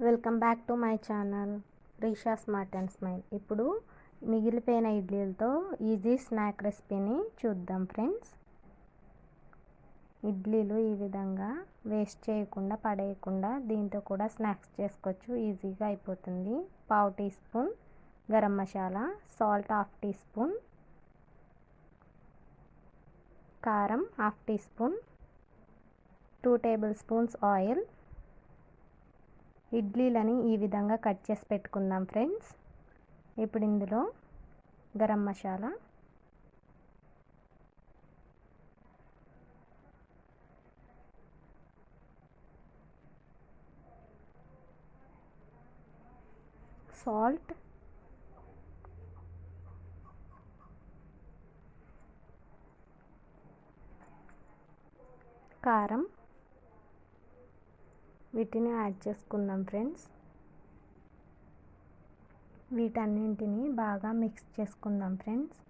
Welcome back to my channel Risha smart and smile. ఇప్పుడు మిగిలిపోయిన ఇడ్లీలతో easy snack రెసిపీని చూద్దాం ఫ్రెండ్స్. ఇడ్లీలు ఈ విధంగా వేస్ట్ చేయకుండా పడేయకుండా దీంతో కూడా స్నాక్స్ చేసుకోవచ్చు, ఈజీగా అయిపోతుంది. 1/2 teaspoon garam masala, salt 1/2 teaspoon, కారం 1/2 teaspoon, 2 tablespoons oil. ఇడ్లీలని ఈ విధంగా కట్ చేసి పెట్టుకుందాం ఫ్రెండ్స్. ఇప్పుడు ఇందులో గరం మసాలా, సాల్ట్, కారం వీటిని యాడ్ చేసుకుందాం ఫ్రెండ్స్. వీటన్నింటిని బాగా మిక్స్ చేసుకుందాం ఫ్రెండ్స్.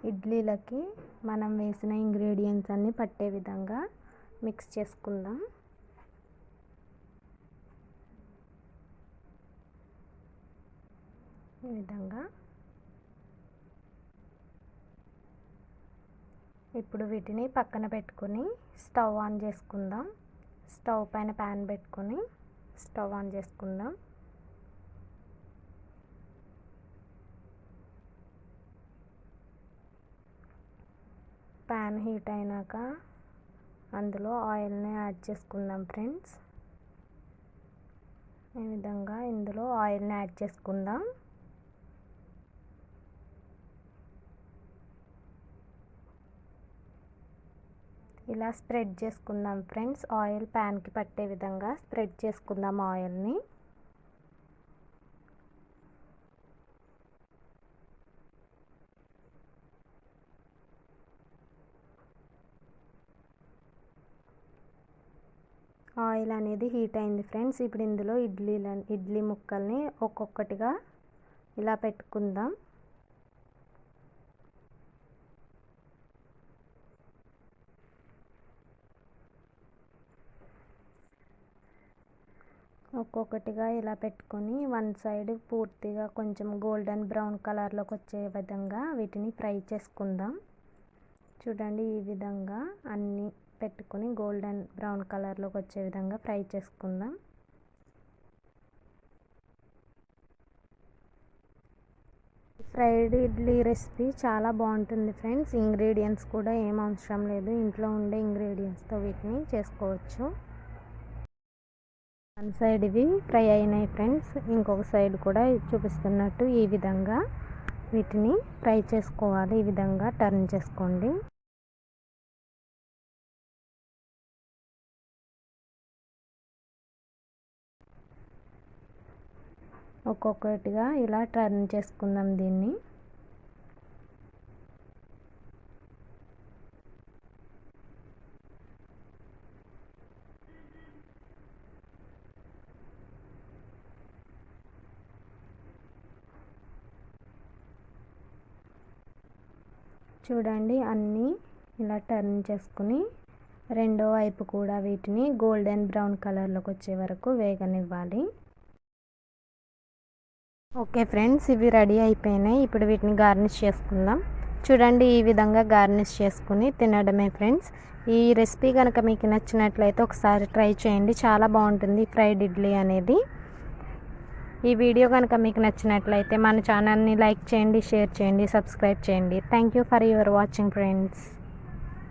ఇడ్లీలకి మనం వేసిన ఇంగ్రీడియంట్స్ అన్నీ పట్టే విధంగా మిక్స్ చేసుకుందాం. ఈ విధంగా ఇప్పుడు వీటిని పక్కన పెట్టుకొని స్టవ్ ఆన్ చేసుకుందాం. స్టవ్ పైన ప్యాన్ పెట్టుకొని స్టవ్ ఆన్ చేసుకుందాం. ప్యాన్ హీట్ అయినాక అందులో ఆయిల్ని యాడ్ చేసుకుందాం ఫ్రెండ్స్. ఈ విధంగా ఇందులో ఆయిల్ని యాడ్ చేసుకుందాం. ఇలా స్ప్రెడ్ చేసుకుందాం ఫ్రెండ్స్. ఆయిల్ ప్యాన్కి పట్టే విధంగా స్ప్రెడ్ చేసుకుందాం ఆయిల్ని. ఆయిల్ అనేది హీట్ అయింది ఫ్రెండ్స్. ఇప్పుడు ఇందులో ఇడ్లీ ముక్కల్ని ఒక్కొక్కటిగా ఇలా పెట్టుకుందాం. ఒక్కొక్కటిగా ఇలా పెట్టుకొని వన్ సైడ్ పూర్తిగా కొంచెం గోల్డెన్ బ్రౌన్ కలర్లోకి వచ్చే విధంగా వీటిని ఫ్రై చేసుకుందాం. చూడండి, ఈ విధంగా అన్నీ పెట్టుకొని గోల్డెన్ బ్రౌన్ కలర్లోకి వచ్చే విధంగా ఫ్రై చేసుకుందాం. ఫ్రైడ్ ఇడ్లీ రెసిపీ చాలా బాగుంటుంది ఫ్రెండ్స్. ఇంగ్రీడియంట్స్ కూడా ఏం అవసరం లేదు, ఇంట్లో ఉండే ఇంగ్రీడియంట్స్తో వీటిని చేసుకోవచ్చు. వన్ సైడ్ ఇవి ఫ్రై అయినాయి ఫ్రెండ్స్. ఇంకొక సైడ్ కూడా చూపిస్తున్నట్టు ఈ విధంగా వీటిని ఫ్రై చేసుకోవాలి. ఈ విధంగా టర్న్ చేసుకోండి. ఒక్కొక్కటిగా ఇలా టర్న్ చేసుకుందాం దీన్ని. చూడండి, అన్నీ ఇలా టర్న్ చేసుకుని రెండో వైపు కూడా వీటిని గోల్డెన్ బ్రౌన్ కలర్లోకి వచ్చే వరకు వేగనివ్వాలి. ఓకే ఫ్రెండ్స్, ఇవి రెడీ అయిపోయినాయి. ఇప్పుడు వీటిని గార్నిష్ చేసుకుందాం. చూడండి, ఈ విధంగా గార్నిష్ చేసుకుని తినడమే ఫ్రెండ్స్. ఈ రెసిపీ కనుక మీకు నచ్చినట్లయితే ఒకసారి ట్రై చేయండి, చాలా బాగుంటుంది ఫ్రైడ్ ఇడ్లీ అనేది. ఈ వీడియో కనుక మీకు నచ్చినట్లయితే మన ఛానల్ని లైక్ చేయండి, షేర్ చేయండి, సబ్స్క్రైబ్ చేయండి. Thank you for your watching friends.